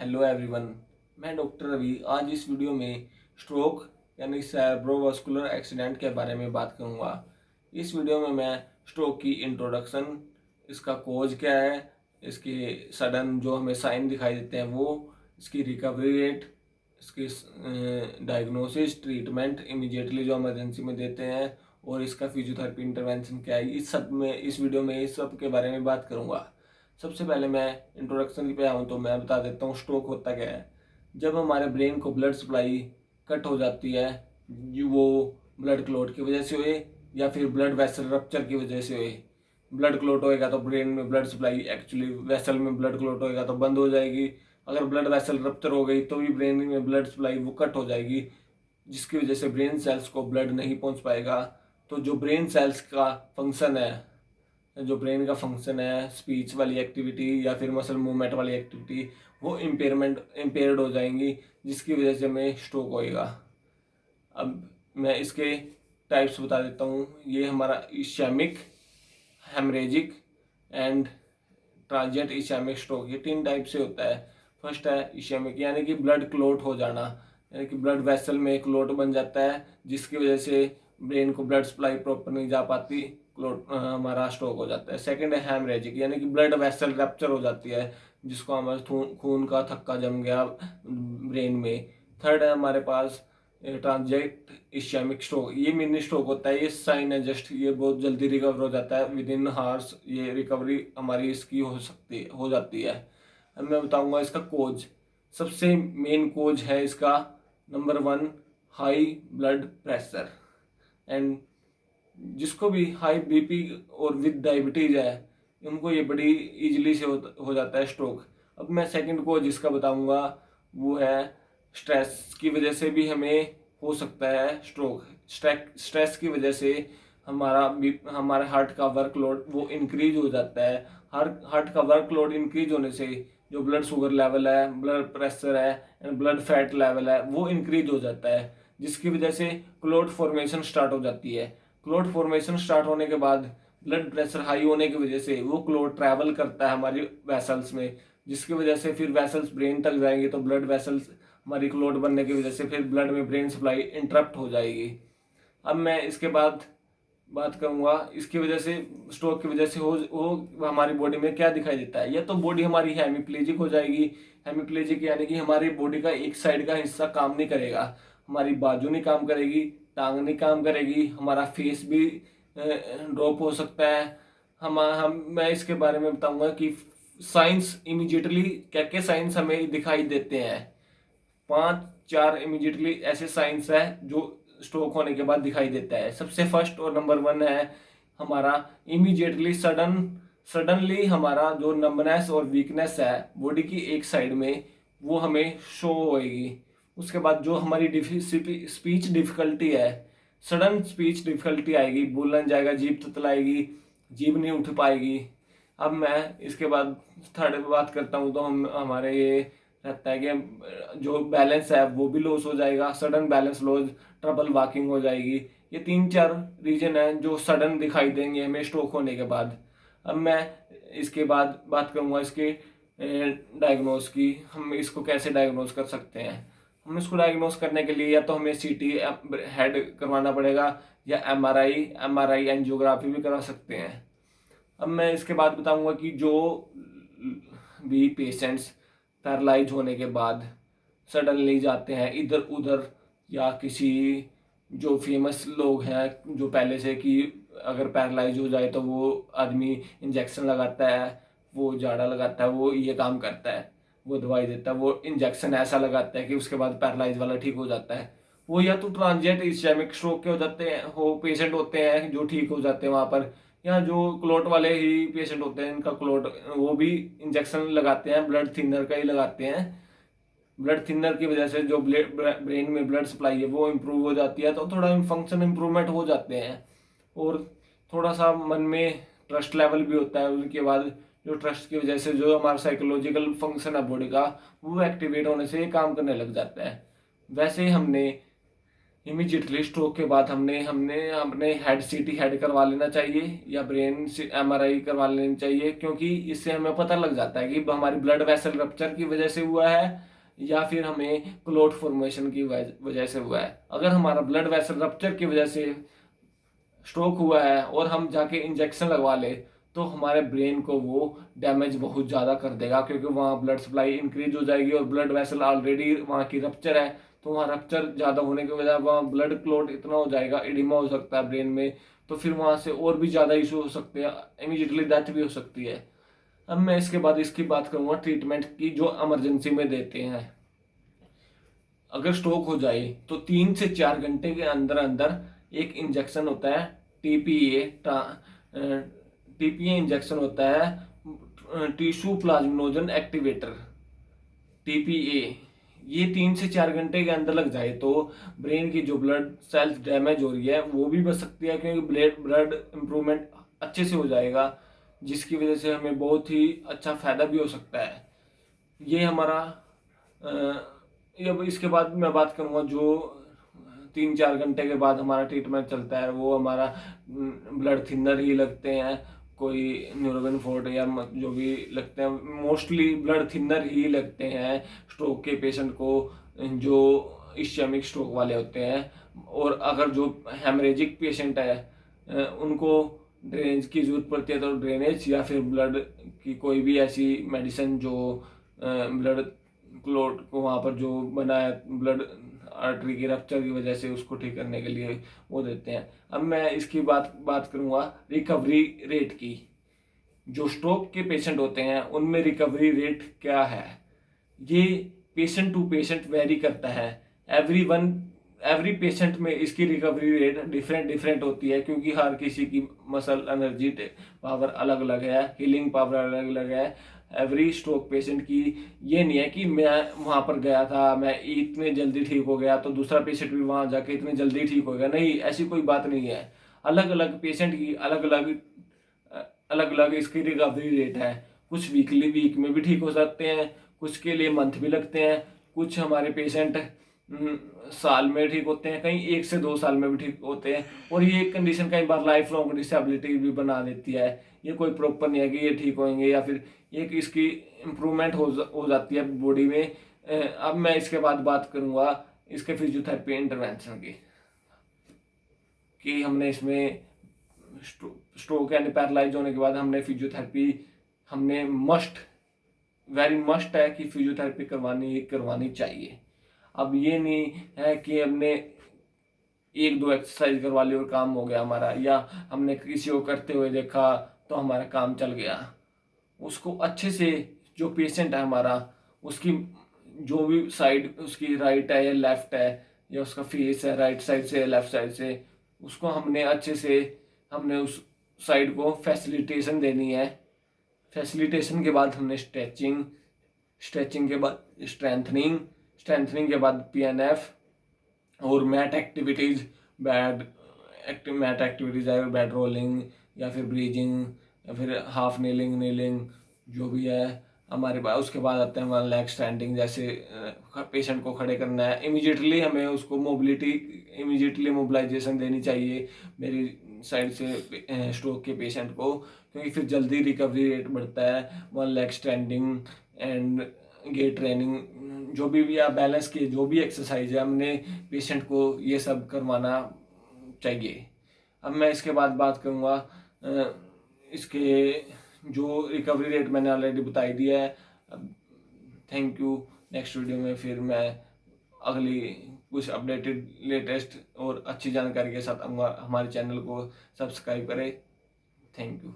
Hello everyone. मैं doctor Ravi आज इस वीडियो में स्ट्रोक यानी सेरेब्रोवास्कुलर एक्सीडेंट के बारे में बात करूंगा। इस वीडियो में मैं स्ट्रोक की इंट्रोडक्शन, इसका कोज क्या है, इसके सडन जो हमें साइन दिखाई देते हैं वो, इसकी रिकवरी रेट, इसकी डायग्नोसिस, ट्रीटमेंट इमीडिएटली जो इमरजेंसी में देते हैं, और इसका फिजियोथेरेपी इंटरवेंशन क्या है, इस वीडियो में इस सब के बारे में बात करूंगा। सबसे पहले मैं इंट्रोडक्शन पे आऊँ तो मैं बता देता हूँ स्ट्रोक होता क्या है। जब हमारे ब्रेन को ब्लड सप्लाई कट हो जाती है, वो ब्लड क्लॉट की वजह से हुए या फिर ब्लड वेसल रप्चर की वजह से हुए। ब्लड क्लॉट होएगा तो ब्रेन में ब्लड सप्लाई, एक्चुअली वेसल में ब्लड क्लॉट होएगा तो बंद हो जाएगी। अगर ब्लड वेसल रप्चर हो गई तो भी ब्रेन में ब्लड सप्लाई वो कट हो जाएगी, जिसकी वजह से ब्रेन सेल्स को ब्लड नहीं पहुंच पाएगा। तो जो ब्रेन सेल्स का फंक्शन है, जो ब्रेन का फंक्शन है, स्पीच वाली एक्टिविटी या फिर मसल मूवमेंट वाली एक्टिविटी, वो इम्पेयर्ड हो जाएंगी, जिसकी वजह से हमें स्ट्रोक होएगा। अब मैं इसके टाइप्स बता देता हूँ। ये हमारा इश्चैमिक, हेमरेजिक एंड ट्रांजिएंट इश्चैमिक स्ट्रोक, ये 3 टाइप से होता है। फर्स्ट है इश्चैमिक, यानी कि ब्लड क्लॉट हो जाना, यानी कि ब्लड वेसल में क्लॉट बन जाता है, जिसकी वजह से ब्रेन को ब्लड सप्लाई प्रॉपर नहीं जा पाती, क्लॉट हमारा स्ट्रोक हो जाता है। सेकंड है हेमरेजिक, यानी कि ब्लड वेसल रप्चर हो जाती है, जिसको हमारे खून का थक्का जम गया ब्रेन में। थर्ड है हमारे पास ट्रांजिएंट इश्चैमिक स्ट्रोक, ये मिनी स्ट्रोक होता है, ये साइन है जस्ट, ये बहुत जल्दी रिकवर हो जाता है, विद इन हार्स ये रिकवरी हमारी इसकी हो जाती है। अब मैं बताऊंगा इसका कोज। सबसे मेन कोज है इसका number 1, high blood pressure. And जिसको भी हाई बीपी और विद डायबिटीज है, उनको ये बड़ी इजीली से हो जाता है स्ट्रोक। अब मैं सेकंड कोज जिसका बताऊंगा वो है स्ट्रेस की वजह से भी हमें हो सकता है स्ट्रोक। स्ट्रेस की वजह से हमारे हार्ट का वर्कलोड वो इंक्रीज हो जाता है। हार्ट का वर्कलोड इंक्रीज होने से जो ब्लड शुगर लेवल है, ब्लड प्रेशर है एंड ब्लड फैट लेवल है, वो इंक्रीज हो जाता है, जिसकी वजह से क्लॉट फॉर्मेशन स्टार्ट हो जाती है। क्लॉट फॉर्मेशन स्टार्ट होने के बाद ब्लड प्रेशर हाई होने की वजह से वो क्लॉट ट्रैवल करता है हमारी वेसल्स में, जिसकी वजह से फिर वेसल्स ब्रेन तक जाएंगे, तो ब्लड वेसल्स हमारी क्लॉट बनने की वजह से फिर ब्लड में ब्रेन सप्लाई इंटरप्ट हो जाएगी। अब मैं इसके बाद बात करूंगा इसकी वजह से, स्ट्रोक की वजह से हो हमारी बॉडी में क्या दिखाई देता है। या तो बॉडी हमारी हेमीप्लेजिक हो जाएगी। हेमीप्लेजिक यानी कि हमारी बॉडी का एक साइड का हिस्सा काम नहीं करेगा, हमारी बाजू नहीं काम करेगी, टांग नहीं काम करेगी, हमारा फेस भी ड्रॉप हो सकता है। हम मैं इसके बारे में बताऊंगा कि साइंस इमीडिएटली क्या क्या साइंस हमें दिखाई देते हैं। 5-4 इमीडिएटली ऐसे साइंस है जो स्ट्रोक होने के बाद दिखाई देता है। सबसे फर्स्ट और नंबर 1 है हमारा इमीडिएटली सडनली हमारा जो नंबनेस और वीकनेस है बॉडी की एक साइड में, वो हमें शो होएगी। उसके बाद जो हमारी स्पीच डिफिकल्टी है, सडन स्पीच डिफिकल्टी आएगी, बोलना नहीं जाएगा, जीभ ततलाएगी, जीभ नहीं उठ पाएगी। अब मैं इसके बाद थर्ड बात करता हूँ तो हमारे ये रहता है कि जो बैलेंस है वो भी लॉस हो जाएगा, sudden balance loss, trouble walking हो जाएगी। ये 3-4 रीजन है जो सडन दिखाई देंगे हमें स्ट्रोक होने के बाद। अब मैं इसके बाद बात करूंगा इसके डायग्नोस की, हम इसको कैसे डायग्नोस कर सकते हैं। हम इसको डायग्नोस करने के लिए या तो हमें सीटी हेड करवाना पड़ेगा या एमआरआई एंजियोग्राफी भी करा सकते हैं। अब मैं इसके बाद बताऊंगा कि जो भी पेशेंट्स पैरालाइज होने के बाद सडनली जाते हैं इधर उधर, या किसी जो फेमस लोग हैं जो पहले से कि अगर पैरालाइज हो जाए तो वो आदमी इंजेक्शन लगाता है, वो जाड़ा लगाता है, वो ये काम करता है, वो दवाई देता है, वो इंजेक्शन ऐसा लगाता है कि उसके बाद पैरालाइज वाला ठीक हो जाता है। वो या तो ट्रांजिएंट इश्चैमिक स्ट्रोक के हो जाते हैं, हो पेशेंट होते हैं जो ठीक हो जाते हैं वहाँ पर, या जो क्लॉट वाले ही पेशेंट होते हैं इनका क्लॉट, वो भी इंजेक्शन लगाते हैं, ब्लड थिनर का ही लगाते हैं। ब्लड थिनर की वजह से जो ब्रेन में ब्लड सप्लाई है वो इम्प्रूव हो जाती है, तो थोड़ा फंक्शन इम्प्रूवमेंट हो जाते हैं। और थोड़ा सा मन में ट्रस्ट लेवल भी होता है उनके बाद, जो ट्रस्ट की वजह से जो हमारा साइकोलॉजिकल फंक्शन है बॉडी का वो एक्टिवेट होने से काम करने लग जाता है। वैसे ही हमने इमीडिएटली स्ट्रोक के बाद हमने हमने अपने हेड सीटी हेड करवा लेना चाहिए या ब्रेन से एमआरआई करवा लेनी चाहिए, क्योंकि इससे हमें पता लग जाता है कि हमारी ब्लड वेसल रप्चर की वजह से हुआ है या फिर हमें क्लोट फॉर्मेशन की वजह से हुआ है। अगर हमारा ब्लड वेसल रप्चर की वजह से स्ट्रोक हुआ है और हम जाके इंजेक्शन लगवा ले तो हमारे ब्रेन को वो डैमेज बहुत ज़्यादा कर देगा, क्योंकि वहाँ ब्लड सप्लाई इंक्रीज हो जाएगी और ब्लड वेसल ऑलरेडी वहाँ की रप्चर है, तो वहाँ रप्चर ज़्यादा होने की वजह वहाँ ब्लड क्लॉट इतना हो जाएगा, एडिमा हो सकता है ब्रेन में, तो फिर वहाँ से और भी ज़्यादा इशू हो सकते हैं, इमीडिएटली डेथ भी हो सकती है। अब मैं इसके बाद इसकी बात करूँगा ट्रीटमेंट की जो इमरजेंसी में देते हैं। अगर स्ट्रोक हो जाए तो 3 से 4 घंटे के अंदर अंदर एक इंजेक्शन होता है टीपीए। टीपीए इंजेक्शन होता है टिश्यू प्लाज्मिनोजन एक्टिवेटर, टीपीए। ये 3 से 4 घंटे के अंदर लग जाए तो ब्रेन की जो ब्लड सेल्स डैमेज हो रही है वो भी बच सकती है, क्योंकि ब्लड इम्प्रूवमेंट अच्छे से हो जाएगा, जिसकी वजह से हमें बहुत ही अच्छा फायदा भी हो सकता है। ये हमारा अब इसके बाद मैं बात करूँगा जो 3-4 घंटे के बाद हमारा ट्रीटमेंट चलता है, वो हमारा ब्लड थिनर ही लगते हैं, कोई न्यूरोबिन फोर्ट या जो भी लगते हैं, मोस्टली ब्लड थिनर ही लगते हैं स्ट्रोक के पेशेंट को जो इश्चेमिक स्ट्रोक वाले होते हैं। और अगर जो हेमरेजिक पेशेंट है उनको ड्रेनेज की जरूरत पड़ती है तो ड्रेनेज या फिर ब्लड की कोई भी ऐसी मेडिसिन जो ब्लड क्लोट को वहाँ पर जो बना है ब्लड आर्टरी की रप्चर की वजह से उसको ठीक करने के लिए वो देते हैं। अब मैं इसकी बात करूँगा रिकवरी रेट की। जो स्ट्रोक के पेशेंट होते हैं उनमें रिकवरी रेट क्या है, ये पेशेंट टू पेशेंट वेरी करता है। एवरी पेशेंट में इसकी रिकवरी रेट डिफरेंट होती है, क्योंकि हर किसी की मसल एनर्जी पावर अलग अलग है, हीलिंग पावर अलग अलग है। एवरी स्ट्रोक पेशेंट की ये नहीं है कि मैं वहाँ पर गया था मैं इतने जल्दी ठीक हो गया तो दूसरा पेशेंट भी वहाँ जाके इतने जल्दी ठीक हो गया, नहीं, ऐसी कोई बात नहीं है। अलग अलग पेशेंट की अलग अलग इसकी रिकवरी रेट है। कुछ वीक में भी ठीक हो सकते हैं, कुछ के लिए मंथ भी लगते हैं, कुछ हमारे पेशेंट साल में ठीक होते हैं, कहीं 1 से 2 साल में भी ठीक होते हैं, और ये कंडीशन कई बार लाइफ लॉन्ग डिसेबिलिटी भी बना देती है। ये कोई प्रॉपर नहीं है कि ये ठीक होंगे या फिर एक इसकी इम्प्रूवमेंट हो जाती है बॉडी में। अब मैं इसके बाद बात करूँगा इसके फिजियोथेरेपी इंटरवेंशन की, कि हमने इसमें स्ट्रोक यानी पैरालाइज होने के बाद हमने फिजियोथेरेपी हमने वेरी मस्ट है कि फिजियोथेरेपी करवानी चाहिए। अब ये नहीं है कि हमने 1-2 एक्सरसाइज करवा ली और काम हो गया हमारा, या हमने किसी को करते हुए देखा तो हमारा काम चल गया। उसको अच्छे से जो पेशेंट है हमारा, उसकी जो भी साइड उसकी राइट है या लेफ्ट है या उसका फेस है राइट साइड से या लेफ्ट साइड से, उसको हमने अच्छे से हमने उस साइड को फैसिलिटेशन देनी है। फैसिलिटेशन के बाद हमने स्ट्रेचिंग के बाद स्ट्रेंथनिंग के बाद पीएनएफ और मैट एक्टिविटीज़, मैट एक्टिविटीज़ है बेड रोलिंग या फिर ब्रीजिंग या फिर हाफ नीलिंग जो भी है हमारे पास। उसके बाद आते हैं हमारा लेग स्टैंडिंग, जैसे पेशेंट को खड़े करना है इमीडिएटली हमें उसको इमीडिएटली मोबिलाइजेशन देनी चाहिए मेरी साइड से स्ट्रोक के पेशेंट को, क्योंकि फिर जल्दी रिकवरी रेट बढ़ता है। One leg standing and gait training, जो भी आप बैलेंस की जो भी एक्सरसाइज है हमने पेशेंट को ये सब करवाना चाहिए। अब मैं इसके बाद बात करूँगा इसके जो रिकवरी रेट मैंने ऑलरेडी बताई दिया है। Thank you. नेक्स्ट वीडियो में फिर मैं अगली कुछ अपडेटेड लेटेस्ट और अच्छी जानकारी के साथ आऊँगा। हमारे चैनल को सब्सक्राइब करें। Thank you.